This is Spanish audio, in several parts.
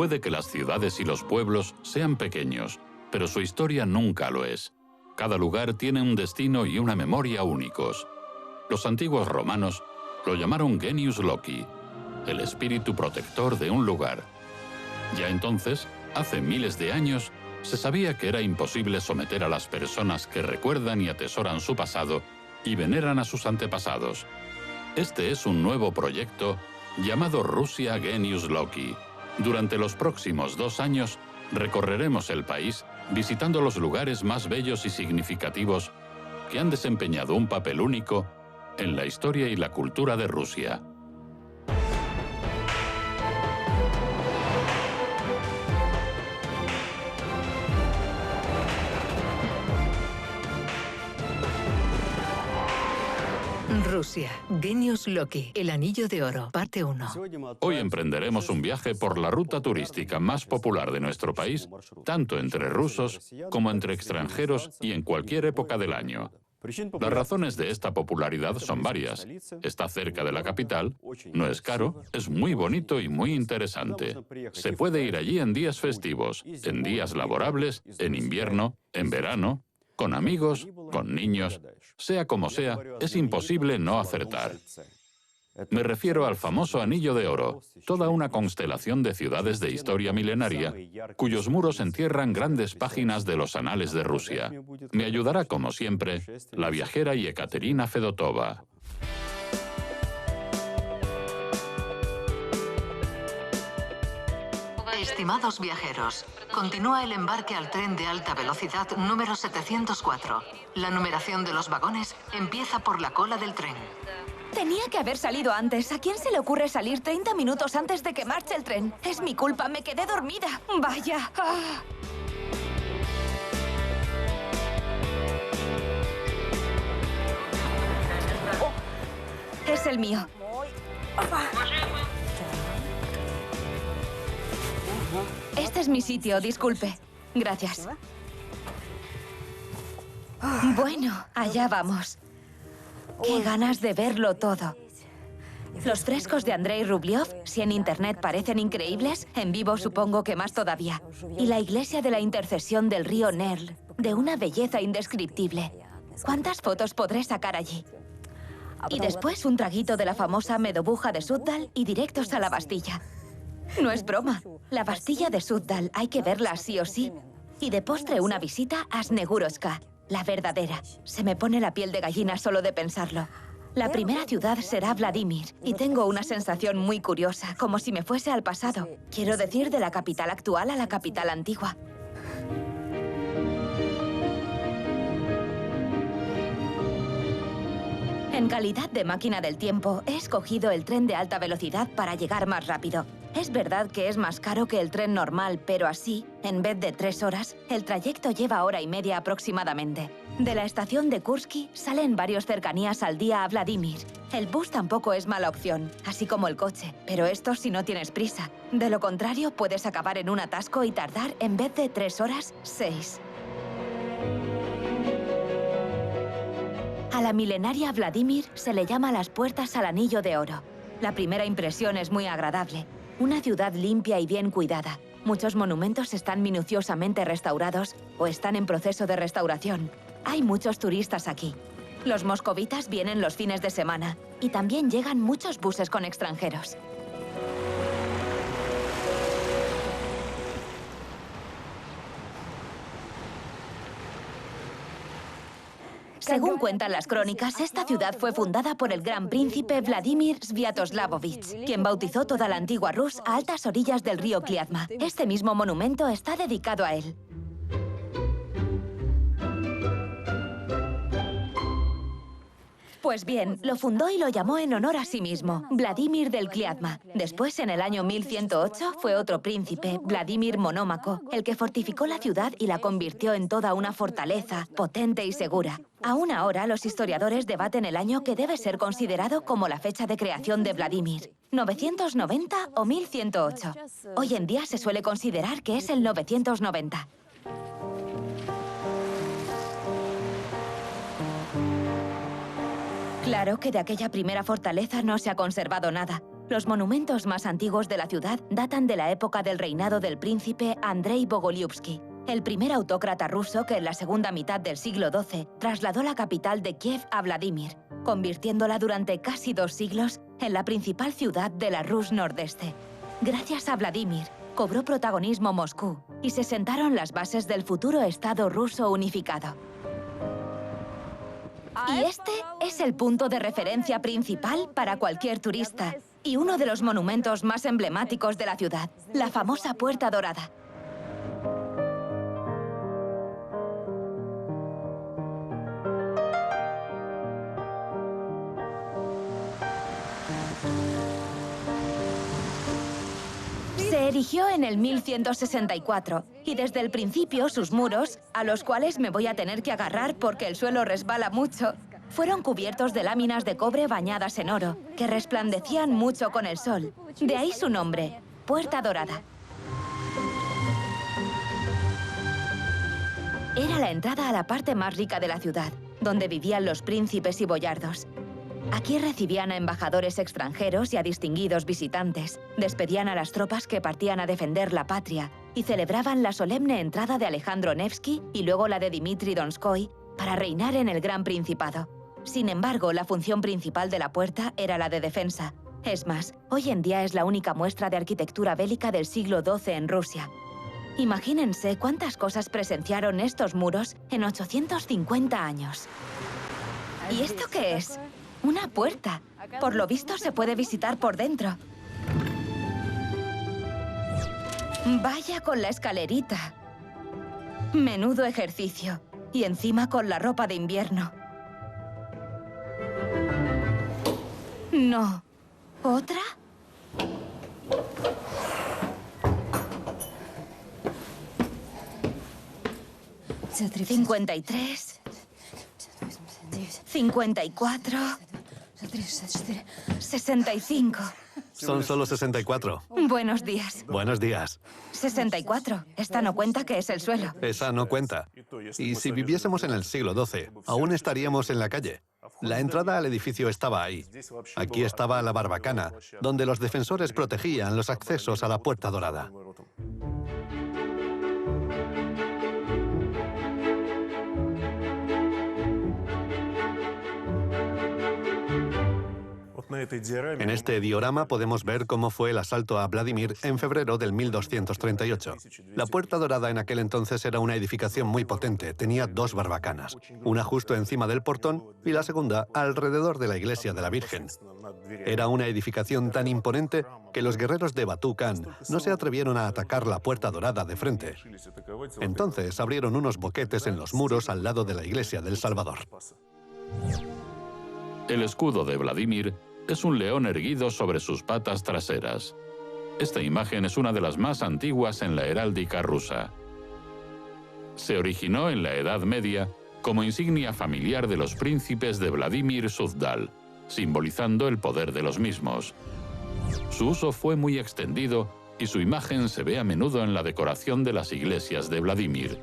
Puede que las ciudades y los pueblos sean pequeños, pero su historia nunca lo es. Cada lugar tiene un destino y una memoria únicos. Los antiguos romanos lo llamaron Genius Loci, el espíritu protector de un lugar. Ya entonces, hace miles de años, se sabía que era imposible someter a las personas que recuerdan y atesoran su pasado y veneran a sus antepasados. Este es un nuevo proyecto llamado Rusia Genius Loci. Durante los próximos 2 años, recorreremos el país visitando los lugares más bellos y significativos que han desempeñado un papel único en la historia y la cultura de Rusia. Rusia, Genius Loci, el Anillo de Oro, parte 1. Hoy emprenderemos un viaje por la ruta turística más popular de nuestro país, tanto entre rusos como entre extranjeros y en cualquier época del año. Las razones de esta popularidad son varias. Está cerca de la capital, no es caro, es muy bonito y muy interesante. Se puede ir allí en días festivos, en días laborables, en invierno, en verano, con amigos, con niños. Sea como sea, es imposible no acertar. Me refiero al famoso Anillo de Oro, toda una constelación de ciudades de historia milenaria, cuyos muros encierran grandes páginas de los anales de Rusia. Me ayudará, como siempre, la viajera Yekaterina Fedotova. Estimados viajeros, continúa el embarque al tren de alta velocidad número 704. La numeración de los vagones empieza por la cola del tren. Tenía que haber salido antes. ¿A quién se le ocurre salir 30 minutos antes de que marche el tren? Es mi culpa, me quedé dormida. Vaya. Ah. Oh, es el mío. Este es mi sitio, disculpe. Gracias. Bueno, allá vamos. Qué ganas de verlo todo. Los frescos de Andrei Rublev, si en internet parecen increíbles, en vivo supongo que más todavía. Y la iglesia de la intercesión del río Nerl, de una belleza indescriptible. ¿Cuántas fotos podré sacar allí? Y después un traguito de la famosa medobuja de Suzdal y directos a la Bastilla. No es broma. La Bastilla de Suzdal hay que verla sí o sí. Y de postre una visita a Snegurovska, la verdadera. Se me pone la piel de gallina solo de pensarlo. La primera ciudad será Vladimir, y tengo una sensación muy curiosa, como si me fuese al pasado. Quiero decir, de la capital actual a la capital antigua. En calidad de máquina del tiempo, he escogido el tren de alta velocidad para llegar más rápido. Es verdad que es más caro que el tren normal, pero así, en vez de 3 horas, el trayecto lleva 1h30 aproximadamente. De la estación de Kursky salen varios cercanías al día a Vladimir. El bus tampoco es mala opción, así como el coche, pero esto si no tienes prisa. De lo contrario, puedes acabar en un atasco y tardar, en vez de 3 horas, 6. A la milenaria Vladimir se le llama las puertas al Anillo de Oro. La primera impresión es muy agradable. Una ciudad limpia y bien cuidada. Muchos monumentos están minuciosamente restaurados o están en proceso de restauración. Hay muchos turistas aquí. Los moscovitas vienen los fines de semana y también llegan muchos buses con extranjeros. Según cuentan las crónicas, esta ciudad fue fundada por el gran príncipe Vladimir Sviatoslavovich, quien bautizó toda la antigua Rus a altas orillas del río Kliazma. Este mismo monumento está dedicado a él. Pues bien, lo fundó y lo llamó en honor a sí mismo, Vladimir del Kliazma. Después, en el año 1108, fue otro príncipe, Vladimir Monómaco, el que fortificó la ciudad y la convirtió en toda una fortaleza, potente y segura. Aún ahora, los historiadores debaten el año que debe ser considerado como la fecha de creación de Vladimir, 990 o 1108. Hoy en día se suele considerar que es el 990. Claro que de aquella primera fortaleza no se ha conservado nada. Los monumentos más antiguos de la ciudad datan de la época del reinado del príncipe Andrei Bogolyubsky, el primer autócrata ruso que en la segunda mitad del siglo XII trasladó la capital de Kiev a Vladimir, convirtiéndola durante casi 2 siglos en la principal ciudad de la Rus nordeste. Gracias a Vladimir, cobró protagonismo Moscú y se sentaron las bases del futuro Estado ruso unificado. Y este es el punto de referencia principal para cualquier turista y uno de los monumentos más emblemáticos de la ciudad, la famosa Puerta Dorada. Se erigió en el 1164 y desde el principio sus muros, a los cuales me voy a tener que agarrar porque el suelo resbala mucho, fueron cubiertos de láminas de cobre bañadas en oro, que resplandecían mucho con el sol. De ahí su nombre, Puerta Dorada. Era la entrada a la parte más rica de la ciudad, donde vivían los príncipes y boyardos. Aquí recibían a embajadores extranjeros y a distinguidos visitantes, despedían a las tropas que partían a defender la patria y celebraban la solemne entrada de Alejandro Nevsky y luego la de Dmitri Donskoy para reinar en el Gran Principado. Sin embargo, la función principal de la puerta era la de defensa. Es más, hoy en día es la única muestra de arquitectura bélica del siglo XII en Rusia. Imagínense cuántas cosas presenciaron estos muros en 850 años. ¿Y esto qué es? Una puerta. Por lo visto se puede visitar por dentro. Vaya con la escalerita. Menudo ejercicio. Y encima con la ropa de invierno. No. ¿Otra? ¿53? 54, 65. Son solo 64. Buenos días. Buenos días. 64. Esta no cuenta, que es el suelo. Esa no cuenta. Y si viviésemos en el siglo XII, aún estaríamos en la calle. La entrada al edificio estaba ahí. Aquí estaba la barbacana, donde los defensores protegían los accesos a la Puerta Dorada. En este diorama podemos ver cómo fue el asalto a Vladimir en febrero del 1238. La Puerta Dorada en aquel entonces era una edificación muy potente, tenía 2 barbacanas, una justo encima del portón y la segunda alrededor de la iglesia de la Virgen. Era una edificación tan imponente que los guerreros de Batú Khan no se atrevieron a atacar la Puerta Dorada de frente. Entonces abrieron unos boquetes en los muros al lado de la iglesia del Salvador. El escudo de Vladimir es un león erguido sobre sus patas traseras. Esta imagen es una de las más antiguas en la heráldica rusa. Se originó en la Edad Media como insignia familiar de los príncipes de Vladimir Suzdal, simbolizando el poder de los mismos. Su uso fue muy extendido y su imagen se ve a menudo en la decoración de las iglesias de Vladimir.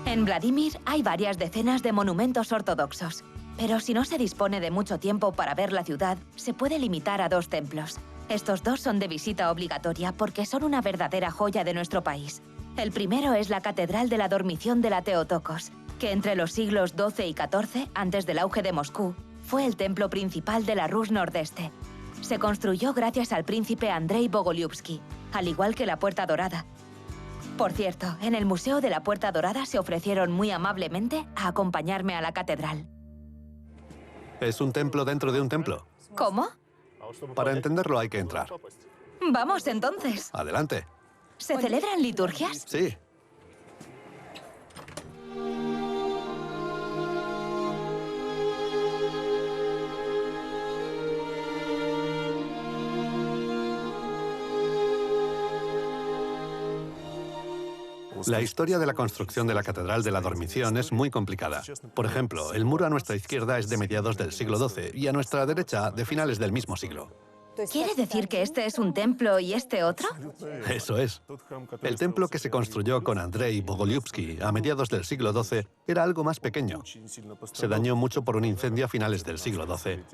En Vladimir hay varias decenas de monumentos ortodoxos, pero si no se dispone de mucho tiempo para ver la ciudad, se puede limitar a 2 templos. Estos 2 son de visita obligatoria porque son una verdadera joya de nuestro país. El primero es la Catedral de la Dormición de la Teotokos, que entre los siglos XII y XIV, antes del auge de Moscú, fue el templo principal de la Rus nordeste. Se construyó gracias al príncipe Andrei Bogolyubsky, al igual que la Puerta Dorada. Por cierto, en el Museo de la Puerta Dorada se ofrecieron muy amablemente a acompañarme a la catedral. Es un templo dentro de un templo. ¿Cómo? Para entenderlo hay que entrar. Vamos, entonces. Adelante. ¿Se celebran liturgias? Sí. La historia de la construcción de la Catedral de la Dormición es muy complicada. Por ejemplo, el muro a nuestra izquierda es de mediados del siglo XII y a nuestra derecha de finales del mismo siglo. ¿Quiere decir que este es un templo y este otro? Eso es. El templo que se construyó con Andrei Bogolyubsky a mediados del siglo XII era algo más pequeño. Se dañó mucho por un incendio a finales del siglo XII.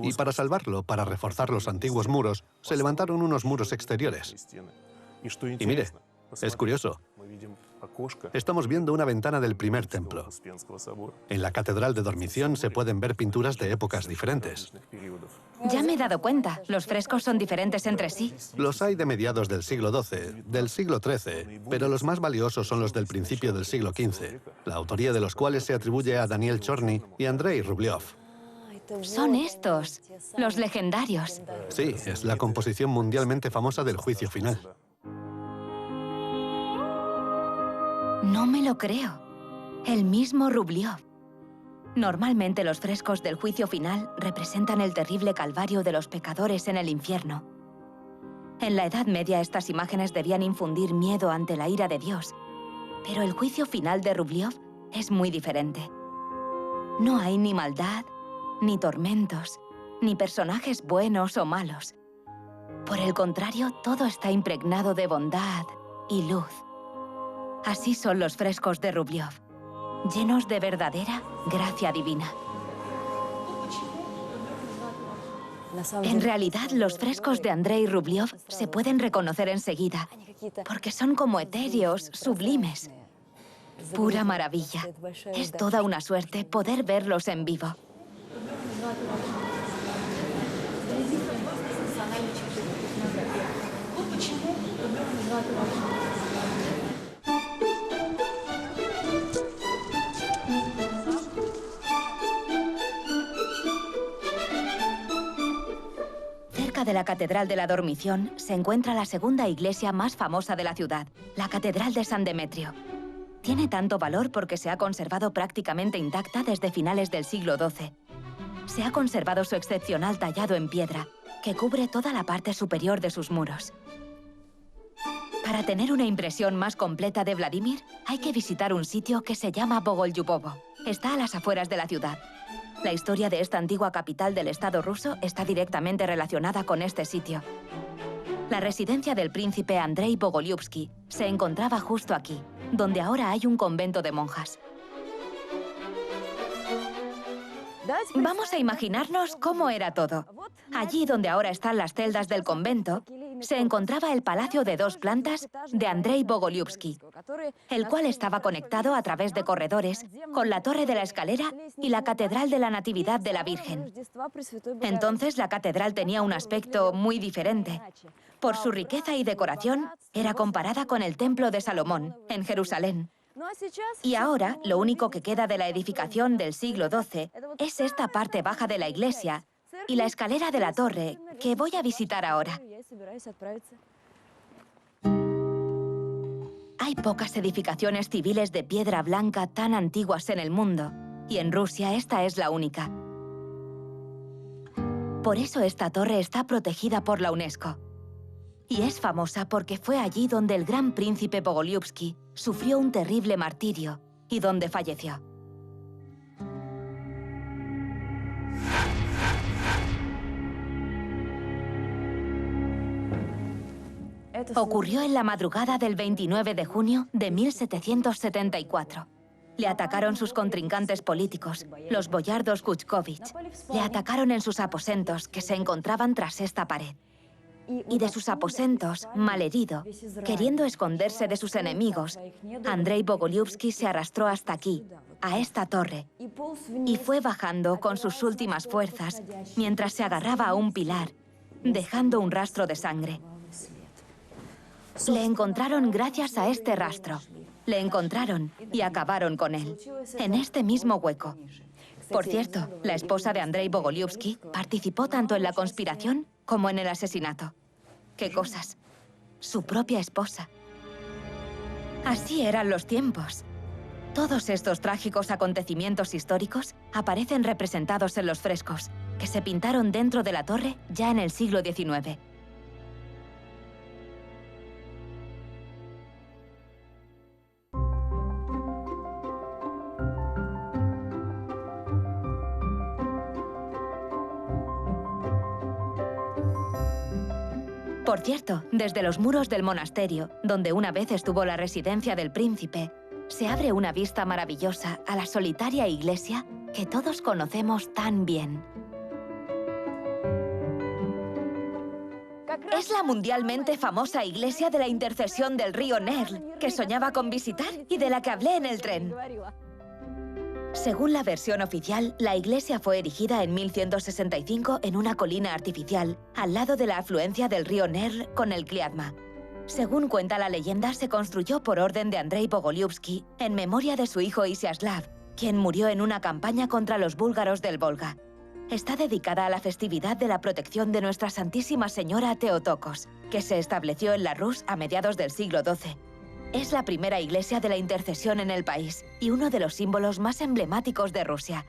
Y para salvarlo, para reforzar los antiguos muros, se levantaron unos muros exteriores. Y mire, es curioso. Estamos viendo una ventana del primer templo. En la Catedral de Dormición se pueden ver pinturas de épocas diferentes. Ya me he dado cuenta, los frescos son diferentes entre sí. Los hay de mediados del siglo XII, del siglo XIII, pero los más valiosos son los del principio del siglo XV, la autoría de los cuales se atribuye a Daniel Chorny y Andrei Rublev. Son estos, los legendarios. Sí, es la composición mundialmente famosa del juicio final. No me lo creo. El mismo Rublev. Normalmente los frescos del juicio final representan el terrible calvario de los pecadores en el infierno. En la Edad Media estas imágenes debían infundir miedo ante la ira de Dios. Pero el juicio final de Rublev es muy diferente. No hay ni maldad, ni tormentos, ni personajes buenos o malos. Por el contrario, todo está impregnado de bondad y luz. Así son los frescos de Rublev, llenos de verdadera gracia divina. En realidad, los frescos de Andrei Rublev se pueden reconocer enseguida, porque son como etéreos, sublimes. Pura maravilla. Es toda una suerte poder verlos en vivo. Cerca de la Catedral de la Dormición se encuentra la segunda iglesia más famosa de la ciudad, la Catedral de San Demetrio. Tiene tanto valor porque se ha conservado prácticamente intacta desde finales del siglo XII. Se ha conservado su excepcional tallado en piedra, que cubre toda la parte superior de sus muros. Para tener una impresión más completa de Vladimir, hay que visitar un sitio que se llama Bogolyubovo. Está a las afueras de la ciudad. La historia de esta antigua capital del Estado ruso está directamente relacionada con este sitio. La residencia del príncipe Andrei Bogolyubsky se encontraba justo aquí, donde ahora hay un convento de monjas. Vamos a imaginarnos cómo era todo. Allí donde ahora están las celdas del convento, se encontraba el palacio de 2 plantas de Andrei Bogolyubsky, el cual estaba conectado a través de corredores con la torre de la escalera y la catedral de la Natividad de la Virgen. Entonces la catedral tenía un aspecto muy diferente. Por su riqueza y decoración, era comparada con el Templo de Salomón, en Jerusalén. Y ahora, lo único que queda de la edificación del siglo XII es esta parte baja de la iglesia y la escalera de la torre, que voy a visitar ahora. Hay pocas edificaciones civiles de piedra blanca tan antiguas en el mundo, y en Rusia esta es la única. Por eso esta torre está protegida por la UNESCO. Y es famosa porque fue allí donde el gran príncipe Bogolyubsky sufrió un terrible martirio y donde falleció. Ocurrió en la madrugada del 29 de junio de 1774. Le atacaron sus contrincantes políticos, los boyardos Kuchkovich. Le atacaron en sus aposentos, que se encontraban tras esta pared. Y de sus aposentos, malherido, queriendo esconderse de sus enemigos, Andrei Bogolyubsky se arrastró hasta aquí, a esta torre, y fue bajando con sus últimas fuerzas mientras se agarraba a un pilar, dejando un rastro de sangre. Le encontraron gracias a este rastro. Le encontraron y acabaron con él, en este mismo hueco. Por cierto, la esposa de Andrei Bogolyubsky participó tanto en la conspiración como en el asesinato. ¡Qué cosas! Su propia esposa. Así eran los tiempos. Todos estos trágicos acontecimientos históricos aparecen representados en los frescos, que se pintaron dentro de la torre ya en el siglo XIX. Por cierto, desde los muros del monasterio, donde una vez estuvo la residencia del príncipe, se abre una vista maravillosa a la solitaria iglesia que todos conocemos tan bien. Es la mundialmente famosa iglesia de la intercesión del río Nerl, que soñaba con visitar y de la que hablé en el tren. Según la versión oficial, la iglesia fue erigida en 1165 en una colina artificial, al lado de la afluencia del río Nerl con el Kliatma. Según cuenta la leyenda, se construyó por orden de Andrei Bogolyubsky en memoria de su hijo Isiaslav, quien murió en una campaña contra los búlgaros del Volga. Está dedicada a la festividad de la protección de Nuestra Santísima Señora Teotocos, que se estableció en la Rus a mediados del siglo XII. Es la primera iglesia de la intercesión en el país y uno de los símbolos más emblemáticos de Rusia.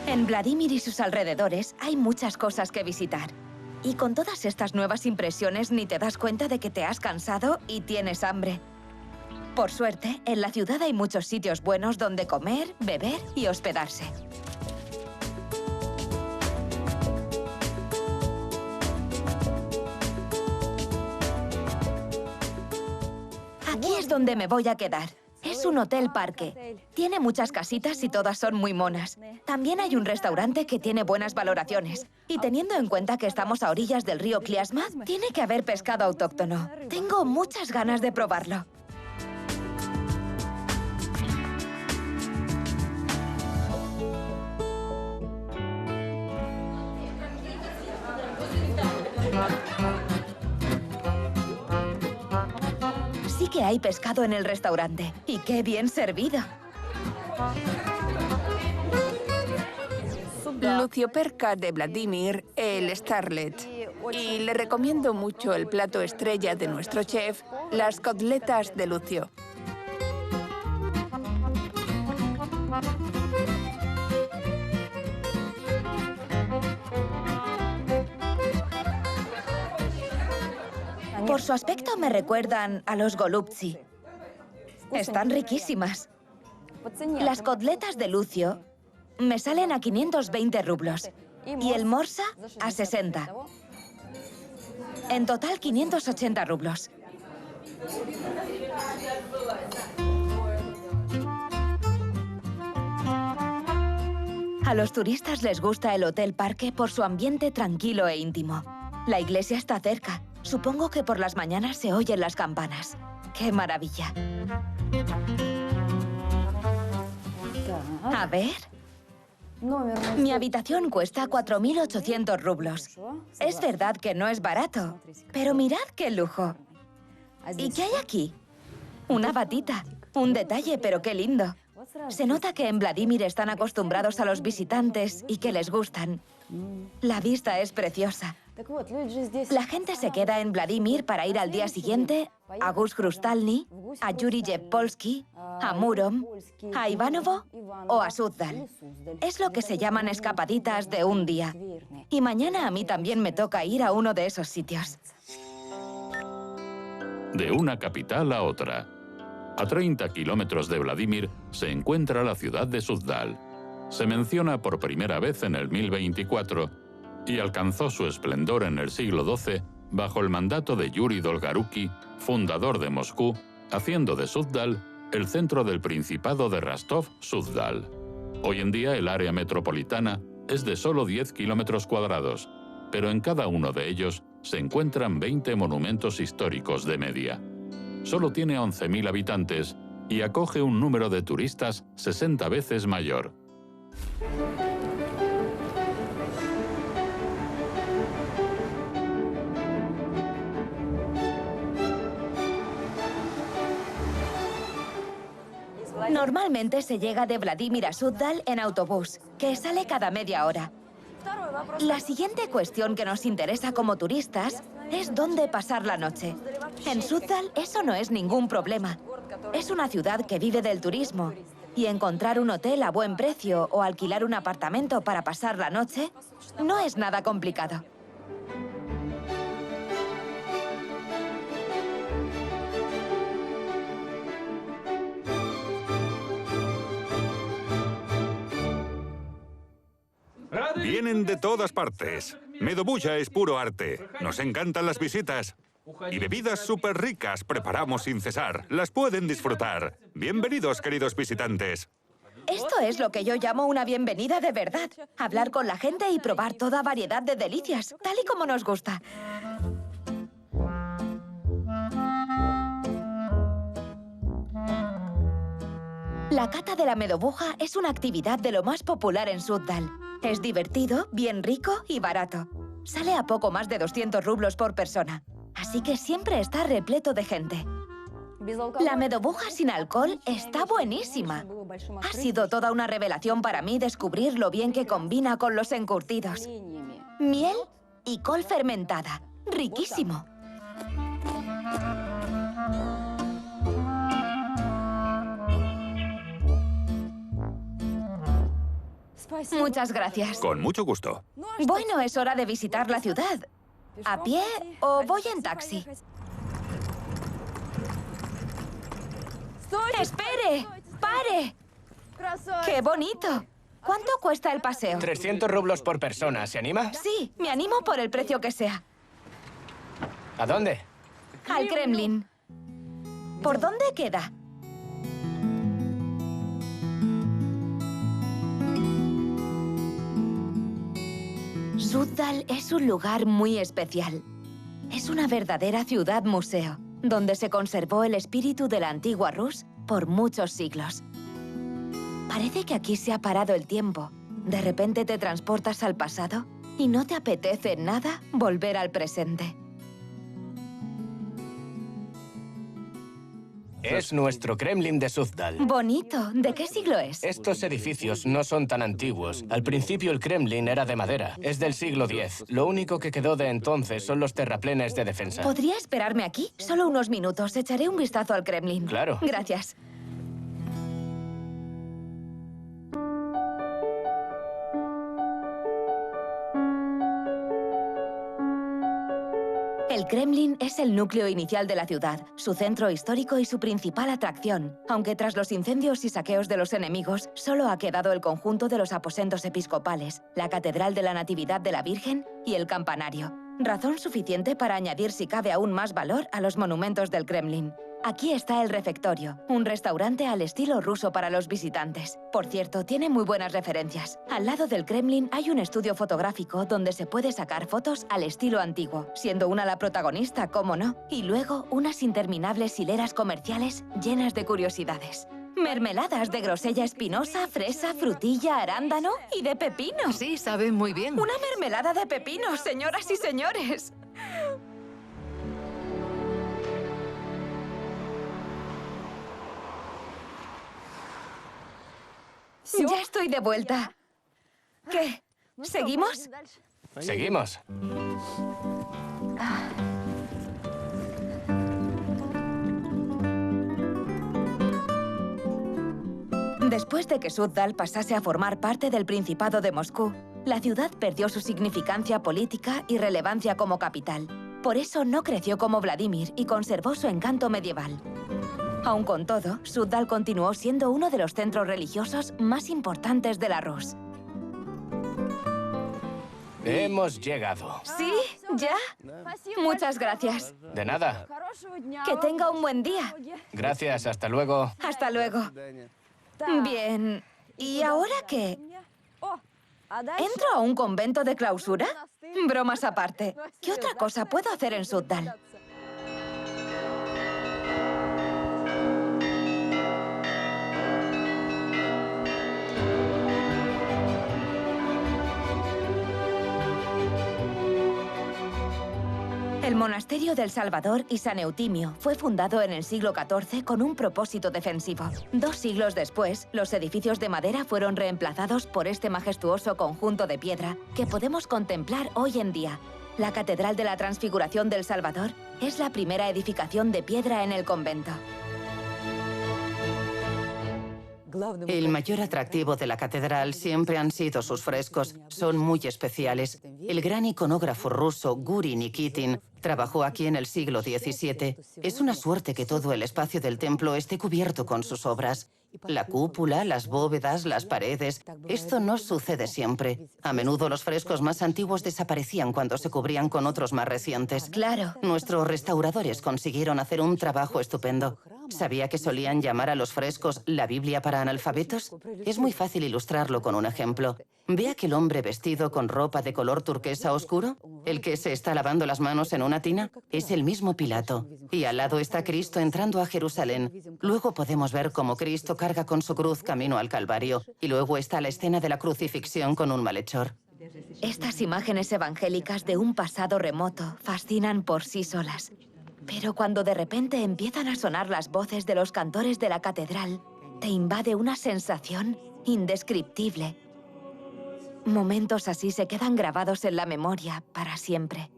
En Vladimir y sus alrededores hay muchas cosas que visitar. Y con todas estas nuevas impresiones ni te das cuenta de que te has cansado y tienes hambre. Por suerte, en la ciudad hay muchos sitios buenos donde comer, beber y hospedarse. Aquí es donde me voy a quedar. Es un hotel parque. Tiene muchas casitas y todas son muy monas. También hay un restaurante que tiene buenas valoraciones. Y teniendo en cuenta que estamos a orillas del río Kliasma, tiene que haber pescado autóctono. Tengo muchas ganas de probarlo. Sí que hay pescado en el restaurante. ¡Y qué bien servido! Lucio Perca de Vladimir, el Starlet. Y le recomiendo mucho el plato estrella de nuestro chef, las cotletas de Lucio. Por su aspecto me recuerdan a los golubtsi. Están riquísimas. Las cotletas de Lucio me salen a 520 rublos y el morsa a 60. En total 580 rublos. A los turistas les gusta el Hotel Parque por su ambiente tranquilo e íntimo. La iglesia está cerca. Supongo que por las mañanas se oyen las campanas. ¡Qué maravilla! A ver... Mi habitación cuesta 4.800 rublos. Es verdad que no es barato, pero mirad qué lujo. ¿Y qué hay aquí? Una batita. Un detalle, pero qué lindo. Se nota que en Vladimir están acostumbrados a los visitantes y que les gustan. La vista es preciosa. La gente se queda en Vladimir para ir al día siguiente a Gus Krustalny, a Yuri Jepolsky, a Murom, a Ivanovo o a Suzdal. Es lo que se llaman escapaditas de un día. Y mañana a mí también me toca ir a uno de esos sitios. De una capital a otra. A 30 kilómetros de Vladimir se encuentra la ciudad de Suzdal. Se menciona por primera vez en el 1024 y alcanzó su esplendor en el siglo XII bajo el mandato de Yuri Dolgoruki, fundador de Moscú, haciendo de Suzdal el centro del Principado de Rostov-Suzdal. Hoy en día el área metropolitana es de solo 10 kilómetros cuadrados, pero en cada uno de ellos se encuentran 20 monumentos históricos de media. Solo tiene 11.000 habitantes y acoge un número de turistas 60 veces mayor. Normalmente se llega de Vladimir a Suzdal en autobús, que sale cada media hora. La siguiente cuestión que nos interesa como turistas es dónde pasar la noche. En Suzdal eso no es ningún problema. Es una ciudad que vive del turismo y encontrar un hotel a buen precio o alquilar un apartamento para pasar la noche no es nada complicado. Vienen de todas partes. Medobuya es puro arte. Nos encantan las visitas. Y bebidas súper ricas preparamos sin cesar. Las pueden disfrutar. Bienvenidos, queridos visitantes. Esto es lo que yo llamo una bienvenida de verdad. Hablar con la gente y probar toda variedad de delicias, tal y como nos gusta. La cata de la medobuja es una actividad de lo más popular en Suzdal. Es divertido, bien rico y barato. Sale a poco más de 200 rublos por persona. Así que siempre está repleto de gente. La medobuja sin alcohol está buenísima. Ha sido toda una revelación para mí descubrir lo bien que combina con los encurtidos. Miel y col fermentada. Riquísimo. Muchas gracias. Con mucho gusto. Bueno, es hora de visitar la ciudad. ¿A pie o voy en taxi? ¡Espere! ¡Pare! ¡Qué bonito! ¿Cuánto cuesta el paseo? 300 rublos por persona. ¿Se anima? Sí, me animo por el precio que sea. ¿A dónde? Al Kremlin. ¿Por dónde queda? Suzdal es un lugar muy especial. Es una verdadera ciudad-museo, donde se conservó el espíritu de la antigua Rus por muchos siglos. Parece que aquí se ha parado el tiempo. De repente te transportas al pasado y no te apetece nada volver al presente. Es nuestro Kremlin de Suzdal. Bonito. ¿De qué siglo es? Estos edificios no son tan antiguos. Al principio el Kremlin era de madera. Es del siglo X. Lo único que quedó de entonces son los terraplenes de defensa. ¿Podría esperarme aquí? Solo unos minutos. Echaré un vistazo al Kremlin. Claro. Gracias. El Kremlin es el núcleo inicial de la ciudad, su centro histórico y su principal atracción, aunque tras los incendios y saqueos de los enemigos, solo ha quedado el conjunto de los aposentos episcopales, la Catedral de la Natividad de la Virgen y el campanario. Razón suficiente para añadir si cabe aún más valor a los monumentos del Kremlin. Aquí está el refectorio, un restaurante al estilo ruso para los visitantes. Por cierto, tiene muy buenas referencias. Al lado del Kremlin hay un estudio fotográfico donde se puede sacar fotos al estilo antiguo, siendo una la protagonista, cómo no, y luego unas interminables hileras comerciales llenas de curiosidades. Mermeladas de grosella espinosa, fresa, frutilla, arándano y de pepino. Sí, sabe muy bien. Una mermelada de pepino, señoras y señores. Ya estoy de vuelta. ¿Qué? ¿Seguimos? Seguimos. Después de que Suzdal pasase a formar parte del Principado de Moscú, la ciudad perdió su significancia política y relevancia como capital. Por eso no creció como Vladimir y conservó su encanto medieval. Aun con todo, Suzdal continuó siendo uno de los centros religiosos más importantes de la Rus. Hemos llegado. ¿Sí? ¿Ya? Muchas gracias. De nada. Que tenga un buen día. Gracias, hasta luego. Hasta luego. Bien. ¿Y ahora qué? ¿Entro a un convento de clausura? Bromas aparte. ¿Qué otra cosa puedo hacer en Suzdal? El monasterio del Salvador y San Eutimio fue fundado en el siglo XIV con un propósito defensivo. 2 siglos después, los edificios de madera fueron reemplazados por este majestuoso conjunto de piedra que podemos contemplar hoy en día. La Catedral de la Transfiguración del Salvador es la primera edificación de piedra en el convento. El mayor atractivo de la catedral siempre han sido sus frescos. Son muy especiales. El gran iconógrafo ruso Guri Nikitin trabajó aquí en el siglo XVII. Es una suerte que todo el espacio del templo esté cubierto con sus obras. La cúpula, las bóvedas, las paredes. Esto no sucede siempre. A menudo los frescos más antiguos desaparecían cuando se cubrían con otros más recientes. Claro. Nuestros restauradores consiguieron hacer un trabajo estupendo. ¿Sabía que solían llamar a los frescos la Biblia para analfabetos? Es muy fácil ilustrarlo con un ejemplo. ¿Ve aquel hombre vestido con ropa de color turquesa oscuro? ¿El que se está lavando las manos en una tina? Es el mismo Pilato. Y al lado está Cristo entrando a Jerusalén. Luego podemos ver cómo Cristo carga con su cruz camino al Calvario. Y luego está la escena de la crucifixión con un malhechor. Estas imágenes evangélicas de un pasado remoto fascinan por sí solas. Pero cuando de repente empiezan a sonar las voces de los cantores de la catedral, te invade una sensación indescriptible. Momentos así se quedan grabados en la memoria para siempre.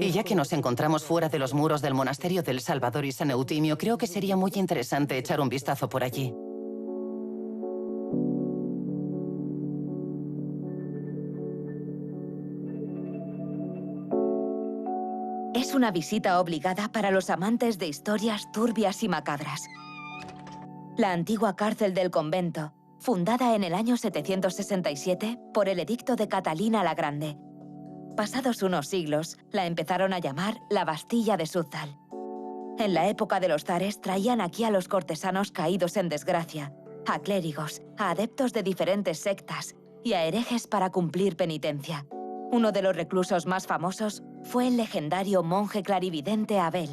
Y ya que nos encontramos fuera de los muros del monasterio del Salvador y San Eutimio, creo que sería muy interesante echar un vistazo por allí. Es una visita obligada para los amantes de historias turbias y macabras. La antigua cárcel del convento, fundada en el año 767 por el edicto de Catalina la Grande. Pasados unos siglos, la empezaron a llamar la Bastilla de Súzdal. En la época de los zares traían aquí a los cortesanos caídos en desgracia, a clérigos, a adeptos de diferentes sectas y a herejes para cumplir penitencia. Uno de los reclusos más famosos fue el legendario monje clarividente Abel.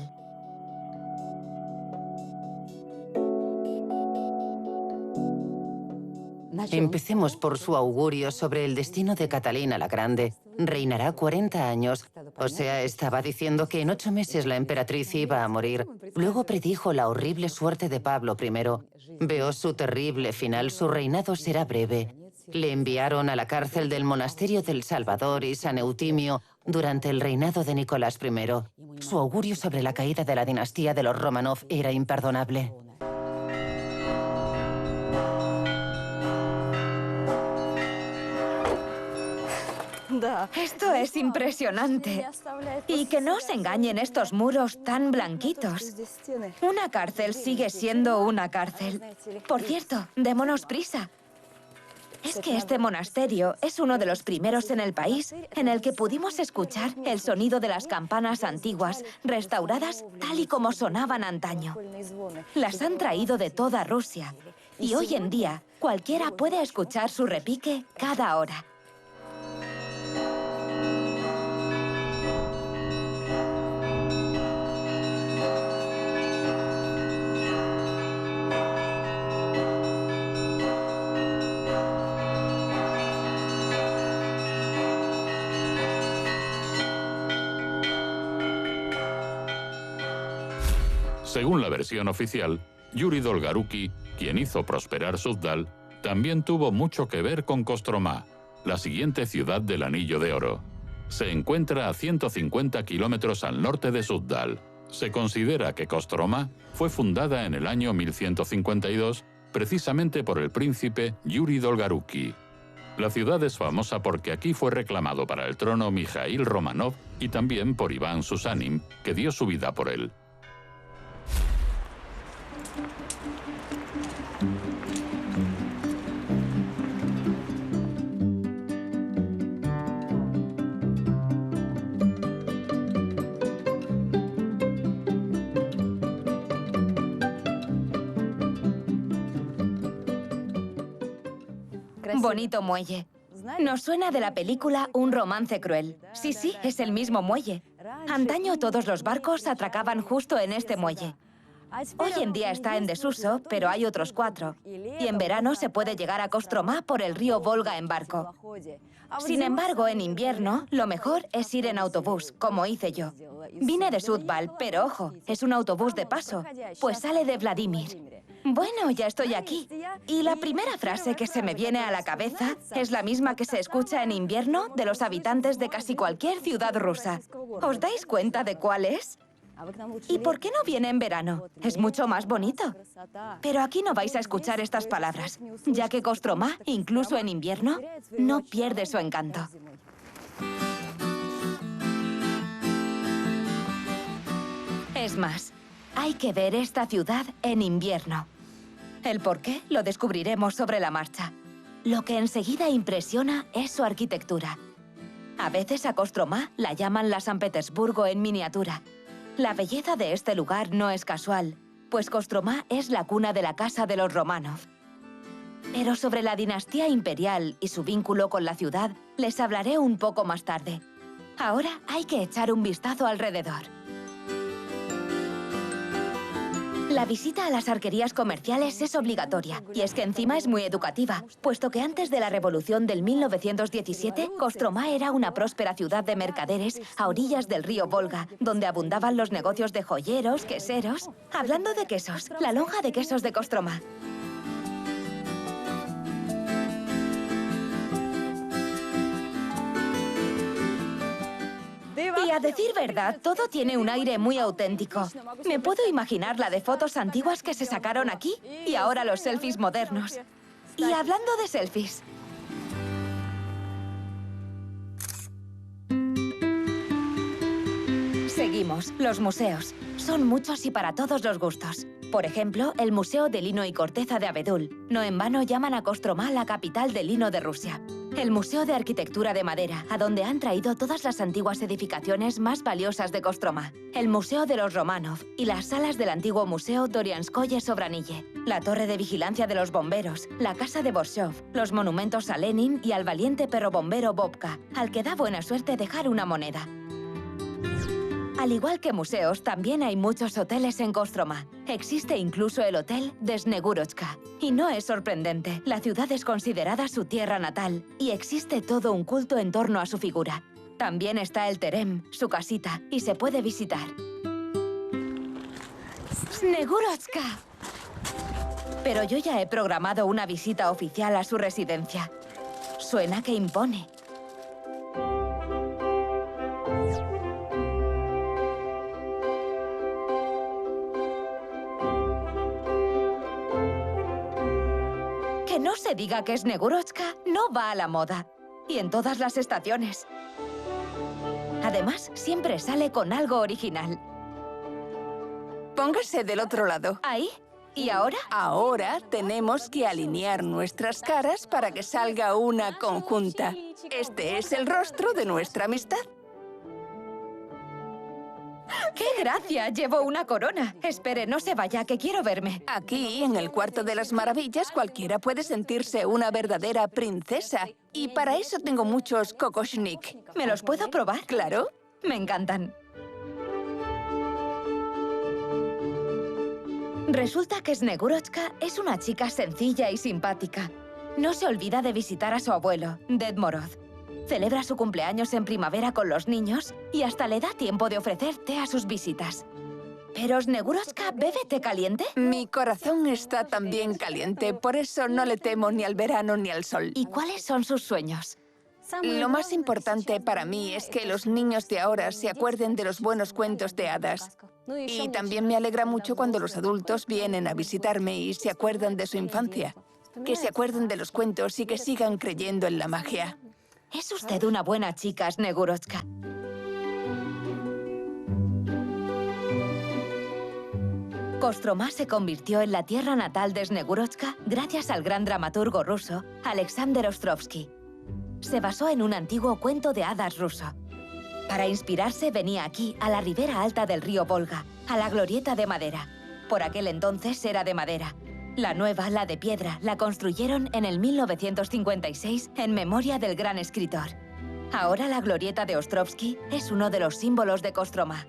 Empecemos por su augurio sobre el destino de Catalina la Grande. Reinará 40 años. O sea, estaba diciendo que en 8 meses la emperatriz iba a morir. Luego predijo la horrible suerte de Pablo I. Veo su terrible final. Su reinado será breve. Le enviaron a la cárcel del monasterio del Salvador y San Eutimio durante el reinado de Nicolás I. Su augurio sobre la caída de la dinastía de los Romanov era imperdonable. Esto es impresionante. Y que no os engañen estos muros tan blanquitos. Una cárcel sigue siendo una cárcel. Por cierto, démonos prisa. Es que este monasterio es uno de los primeros en el país en el que pudimos escuchar el sonido de las campanas antiguas, restauradas tal y como sonaban antaño. Las han traído de toda Rusia. Y hoy en día, cualquiera puede escuchar su repique cada hora. Según la versión oficial, Yuri Dolgaruki, quien hizo prosperar Súzdal, también tuvo mucho que ver con Kostromá, la siguiente ciudad del Anillo de Oro. Se encuentra a 150 kilómetros al norte de Súzdal. Se considera que Kostromá fue fundada en el año 1152 precisamente por el príncipe Yuri Dolgaruki. La ciudad es famosa porque aquí fue reclamado para el trono Mijaíl Romanov y también por Iván Susanin, que dio su vida por él. Bonito muelle. Nos suena de la película Un romance cruel. Sí, sí, es el mismo muelle. Antaño todos los barcos atracaban justo en este muelle. Hoy en día está en desuso, pero hay otros 4. Y en verano se puede llegar a Kostromá por el río Volga en barco. Sin embargo, en invierno, lo mejor es ir en autobús, como hice yo. Vine de Súzdal, pero ojo, es un autobús de paso, pues sale de Vladimir. Bueno, ya estoy aquí. Y la primera frase que se me viene a la cabeza es la misma que se escucha en invierno de los habitantes de casi cualquier ciudad rusa. ¿Os dais cuenta de cuál es? ¿Y por qué no viene en verano? Es mucho más bonito. Pero aquí no vais a escuchar estas palabras, ya que Kostromá, incluso en invierno, no pierde su encanto. Es más, hay que ver esta ciudad en invierno. El por qué lo descubriremos sobre la marcha. Lo que enseguida impresiona es su arquitectura. A veces a Kostromá la llaman la San Petersburgo en miniatura. La belleza de este lugar no es casual, pues Kostromá es la cuna de la casa de los Románov. Pero sobre la dinastía imperial y su vínculo con la ciudad les hablaré un poco más tarde. Ahora hay que echar un vistazo alrededor. La visita a las arquerías comerciales es obligatoria, y es que encima es muy educativa, puesto que antes de la revolución del 1917, Kostromá era una próspera ciudad de mercaderes a orillas del río Volga, donde abundaban los negocios de joyeros, queseros... Hablando de quesos, la lonja de quesos de Kostromá. Y a decir verdad, todo tiene un aire muy auténtico. Me puedo imaginar la de fotos antiguas que se sacaron aquí y ahora los selfies modernos. Y hablando de selfies... Seguimos, los museos. Son muchos y para todos los gustos. Por ejemplo, el Museo de Lino y Corteza de Abedul. No en vano llaman a Kostromá la capital del lino de Rusia. El Museo de Arquitectura de Madera, a donde han traído todas las antiguas edificaciones más valiosas de Kostromá. El Museo de los Románov y las salas del antiguo Museo Dorianskoye Sobranille. La Torre de Vigilancia de los Bomberos, la Casa de Borshov, los monumentos a Lenin y al valiente perro bombero Bobka, al que da buena suerte dejar una moneda. Al igual que museos, también hay muchos hoteles en Kostromá. Existe incluso el hotel Desnegurochka. Y no es sorprendente, la ciudad es considerada su tierra natal y existe todo un culto en torno a su figura. También está el Terem, su casita, y se puede visitar. ¡Snegurochka! Pero yo ya he programado una visita oficial a su residencia. Suena que impone. Que no se diga que Snegurochka no va a la moda. Y en todas las estaciones. Además, siempre sale con algo original. Póngase del otro lado. ¿Ahí? ¿Y ahora? Ahora tenemos que alinear nuestras caras para que salga una conjunta. Este es el rostro de nuestra amistad. ¡Qué gracia! Llevo una corona. Espere, no se vaya, que quiero verme. Aquí, en el Cuarto de las Maravillas, cualquiera puede sentirse una verdadera princesa. Y para eso tengo muchos kokoshnik. ¿Me los puedo probar? Claro. Me encantan. Resulta que Snegurochka es una chica sencilla y simpática. No se olvida de visitar a su abuelo, Ded Moroz. Celebra su cumpleaños en primavera con los niños y hasta le da tiempo de ofrecer té a sus visitas. ¿Pero Snegurochka bebe té caliente? Mi corazón está también caliente, por eso no le temo ni al verano ni al sol. ¿Y cuáles son sus sueños? Lo más importante para mí es que los niños de ahora se acuerden de los buenos cuentos de hadas. Y también me alegra mucho cuando los adultos vienen a visitarme y se acuerdan de su infancia. Que se acuerden de los cuentos y que sigan creyendo en la magia. Es usted una buena chica, Snegurochka. Kostromá se convirtió en la tierra natal de Snegurochka gracias al gran dramaturgo ruso Alexander Ostrovsky. Se basó en un antiguo cuento de hadas ruso. Para inspirarse venía aquí, a la ribera alta del río Volga, a la glorieta de madera. Por aquel entonces era de madera. La nueva, la de piedra, la construyeron en el 1956 en memoria del gran escritor. Ahora la glorieta de Ostrovsky es uno de los símbolos de Kostromá.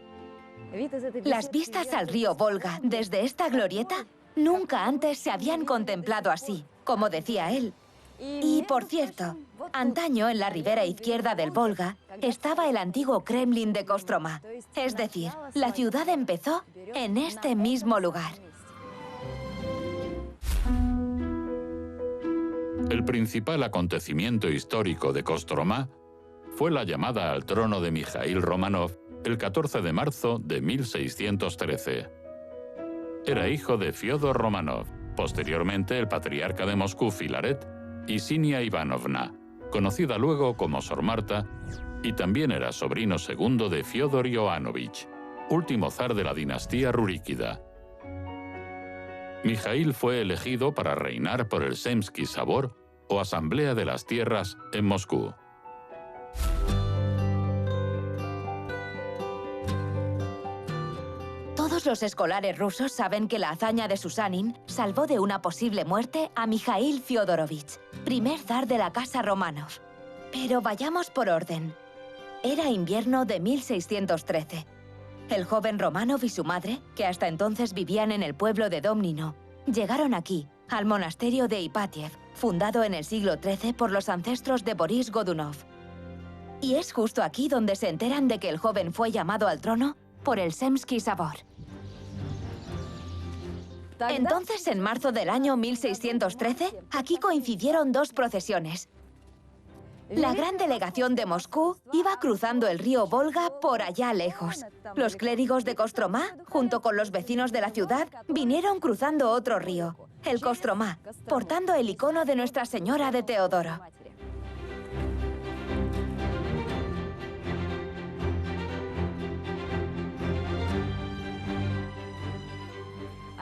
Las vistas al río Volga desde esta glorieta nunca antes se habían contemplado así, como decía él. Y, por cierto, antaño en la ribera izquierda del Volga estaba el antiguo Kremlin de Kostromá. Es decir, la ciudad empezó en este mismo lugar. El principal acontecimiento histórico de Kostromá fue la llamada al trono de Mijaíl Románov el 14 de marzo de 1613. Era hijo de Fiódor Románov, posteriormente el patriarca de Moscú Filaret, y Sinia Ivanovna, conocida luego como Sor Marta, y también era sobrino segundo de Fiódor Ivanovich, último zar de la dinastía Ruríkida. Mijaíl fue elegido para reinar por el Zemsky Sabor o Asamblea de las Tierras en Moscú. Todos los escolares rusos saben que la hazaña de Susanin salvó de una posible muerte a Mijaíl Fyodorovich, primer zar de la casa Románov. Pero vayamos por orden. Era invierno de 1613. El joven Románov y su madre, que hasta entonces vivían en el pueblo de Domnino, llegaron aquí, al monasterio de Ipatiev, fundado en el siglo XIII por los ancestros de Boris Godunov. Y es justo aquí donde se enteran de que el joven fue llamado al trono por el Zemsky Sabor. Entonces, en marzo del año 1613, aquí coincidieron dos procesiones. La gran delegación de Moscú iba cruzando el río Volga por allá lejos. Los clérigos de Kostromá, junto con los vecinos de la ciudad, vinieron cruzando otro río, el Kostromá, portando el icono de Nuestra Señora de Teodoro.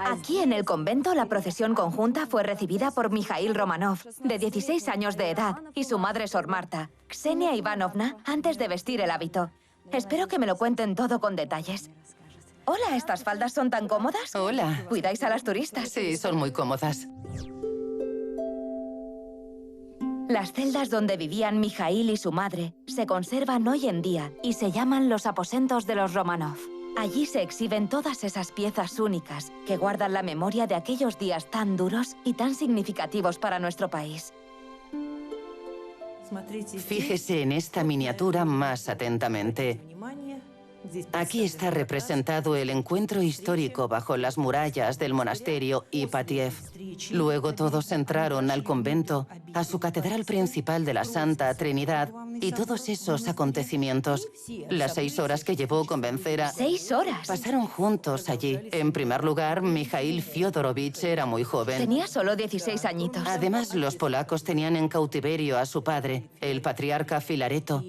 Aquí en el convento la procesión conjunta fue recibida por Mijaíl Románov, de 16 años de edad, y su madre Sor Marta, Ksenia Ivanovna, antes de vestir el hábito. Espero que me lo cuenten todo con detalles. Hola, ¿estas faldas son tan cómodas? Hola. ¿Cuidáis a las turistas? Sí, son muy cómodas. Las celdas donde vivían Mijaíl y su madre se conservan hoy en día y se llaman los aposentos de los Románov. Allí se exhiben todas esas piezas únicas que guardan la memoria de aquellos días tan duros y tan significativos para nuestro país. Fíjese en esta miniatura más atentamente. Aquí está representado el encuentro histórico bajo las murallas del monasterio Ipatiev. Luego todos entraron al convento, a su catedral principal de la Santa Trinidad y todos esos acontecimientos. Las 6 horas que llevó convencer a... 6 horas. Pasaron juntos allí. En primer lugar, Mijaíl Fyodorovich era muy joven. Tenía solo 16 añitos. Además, los polacos tenían en cautiverio a su padre, el patriarca Filareto.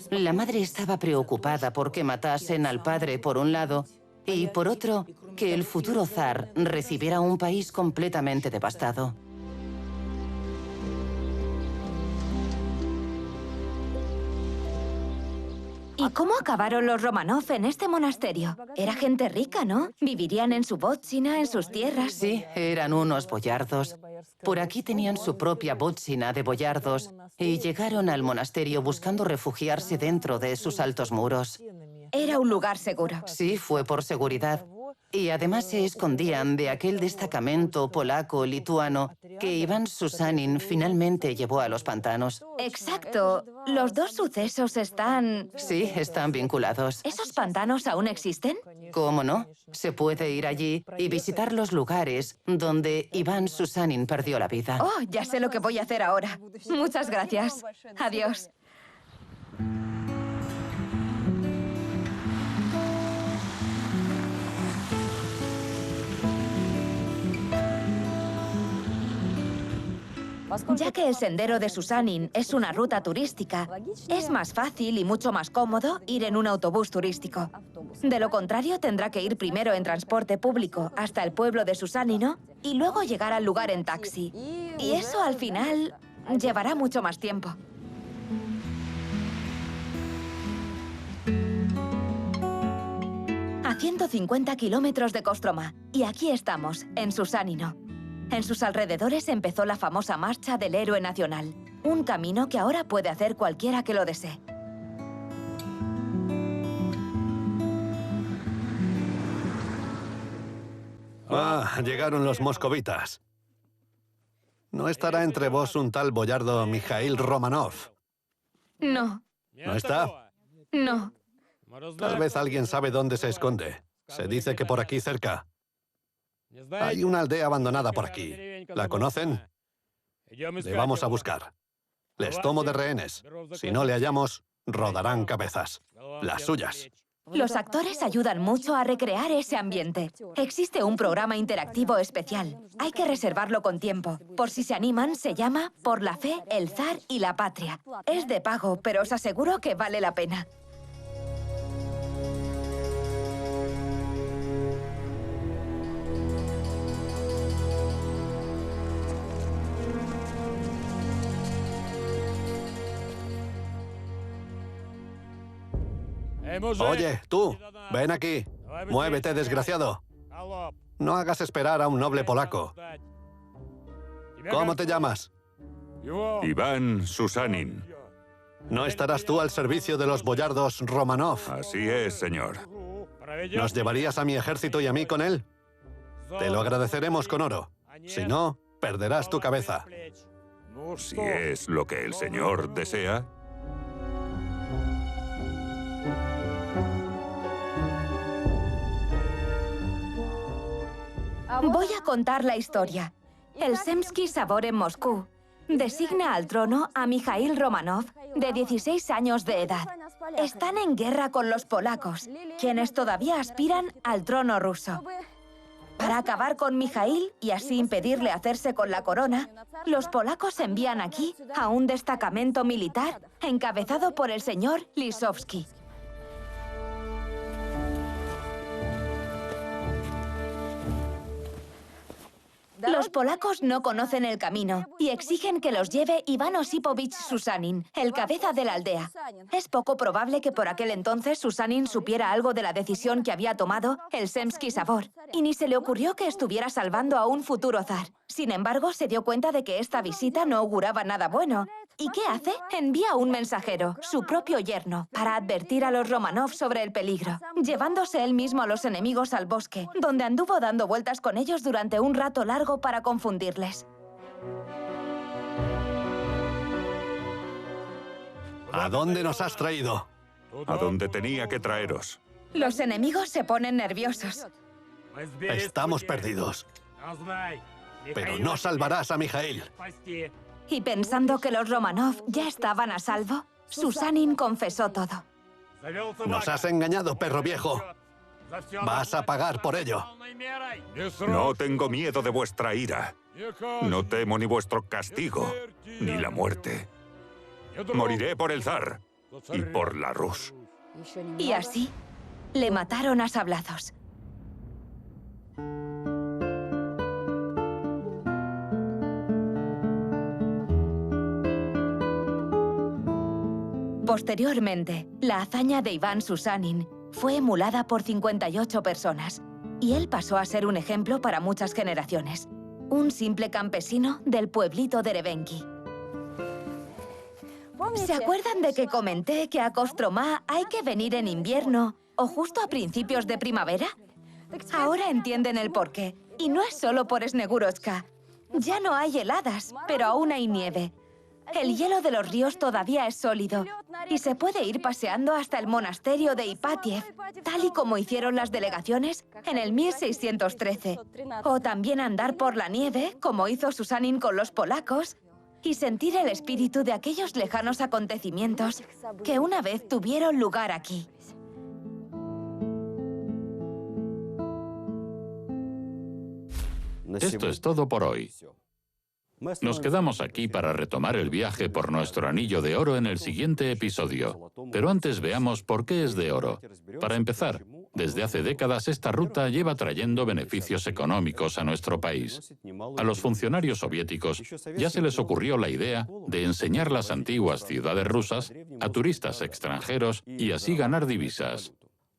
La madre estaba preocupada porque matasen al padre por un lado y por otro, que el futuro zar recibiera un país completamente devastado. ¿Y cómo acabaron los Románov en este monasterio? Era gente rica, ¿no? Vivirían en su vótsina, en sus tierras. Sí, eran unos boyardos. Por aquí tenían su propia vótsina de boyardos y llegaron al monasterio buscando refugiarse dentro de sus altos muros. Era un lugar seguro. Sí, fue por seguridad. Y además se escondían de aquel destacamento polaco-lituano que Iván Susanin finalmente llevó a los pantanos. Exacto. Los dos sucesos están... Sí, están vinculados. ¿Esos pantanos aún existen? ¿Cómo no? Se puede ir allí y visitar los lugares donde Iván Susanin perdió la vida. Oh, ya sé lo que voy a hacer ahora. Muchas gracias. Adiós. Ya que el sendero de Susanin es una ruta turística, es más fácil y mucho más cómodo ir en un autobús turístico. De lo contrario, tendrá que ir primero en transporte público hasta el pueblo de Susanino y luego llegar al lugar en taxi. Y eso, al final, llevará mucho más tiempo. A 150 kilómetros de Kostromá. Y aquí estamos, en Susanino. En sus alrededores empezó la famosa Marcha del Héroe Nacional, un camino que ahora puede hacer cualquiera que lo desee. Ah, llegaron los moscovitas. ¿No estará entre vos un tal boyardo Mijaíl Románov? No. ¿No está? No. Tal vez alguien sabe dónde se esconde. Se dice que por aquí cerca. Hay una aldea abandonada por aquí. ¿La conocen? Le vamos a buscar. Les tomo de rehenes. Si no le hallamos, rodarán cabezas. Las suyas. Los actores ayudan mucho a recrear ese ambiente. Existe un programa interactivo especial. Hay que reservarlo con tiempo. Por si se animan, se llama Por la fe, el zar y la patria. Es de pago, pero os aseguro que vale la pena. Oye, tú, ven aquí. Muévete, desgraciado. No hagas esperar a un noble polaco. ¿Cómo te llamas? Iván Susanin. ¿No estarás tú al servicio de los boyardos Romanov? Así es, señor. ¿Nos llevarías a mi ejército y a mí con él? Te lo agradeceremos con oro. Si no, perderás tu cabeza. Si es lo que el señor desea. Voy a contar la historia. El Zemsky Sabor en Moscú designa al trono a Mikhail Romanov, de 16 años de edad. Están en guerra con los polacos, quienes todavía aspiran al trono ruso. Para acabar con Mikhail y así impedirle hacerse con la corona, los polacos envían aquí a un destacamento militar encabezado por el señor Lisowski. Los polacos no conocen el camino y exigen que los lleve Iván Osipovich Susanin, el cabeza de la aldea. Es poco probable que por aquel entonces Susanin supiera algo de la decisión que había tomado el Zemsky Sabor, y ni se le ocurrió que estuviera salvando a un futuro zar. Sin embargo, se dio cuenta de que esta visita no auguraba nada bueno. ¿Y qué hace? Envía un mensajero, su propio yerno, para advertir a los Romanov sobre el peligro, llevándose él mismo a los enemigos al bosque, donde anduvo dando vueltas con ellos durante un rato largo para confundirles. ¿A dónde nos has traído? A donde tenía que traeros. Los enemigos se ponen nerviosos. Estamos perdidos. Pero no salvarás a Mikhail. Y pensando que los Romanov ya estaban a salvo, Susanin confesó todo. Nos has engañado, perro viejo. Vas a pagar por ello. No tengo miedo de vuestra ira. No temo ni vuestro castigo, ni la muerte. Moriré por el zar y por la Rus. Y así, le mataron a sablazos. Posteriormente, la hazaña de Iván Susanin fue emulada por 58 personas, y él pasó a ser un ejemplo para muchas generaciones. Un simple campesino del pueblito de Erevenki. ¿Se acuerdan de que comenté que a Kostromá hay que venir en invierno o justo a principios de primavera? Ahora entienden el porqué, y no es solo por Snegurochka. Ya no hay heladas, pero aún hay nieve. El hielo de los ríos todavía es sólido y se puede ir paseando hasta el monasterio de Ipatiev, tal y como hicieron las delegaciones en el 1613. O también andar por la nieve, como hizo Susanin con los polacos, y sentir el espíritu de aquellos lejanos acontecimientos que una vez tuvieron lugar aquí. Esto es todo por hoy. Nos quedamos aquí para retomar el viaje por nuestro anillo de oro en el siguiente episodio. Pero antes veamos por qué es de oro. Para empezar, desde hace décadas esta ruta lleva trayendo beneficios económicos a nuestro país. A los funcionarios soviéticos ya se les ocurrió la idea de enseñar las antiguas ciudades rusas a turistas extranjeros y así ganar divisas.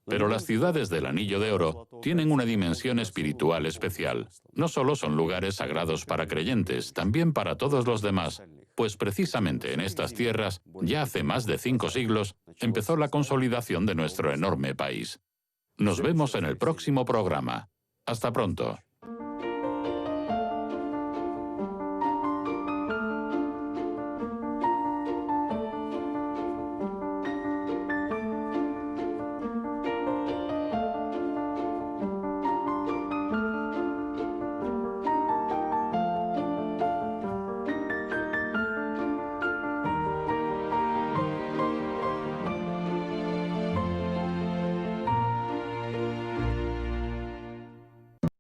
Pero las ciudades del Anillo de Oro tienen una dimensión espiritual especial. No solo son lugares sagrados para creyentes, también para todos los demás, pues precisamente en estas tierras, ya hace más de 5 siglos, empezó la consolidación de nuestro enorme país. Nos vemos en el próximo programa. Hasta pronto.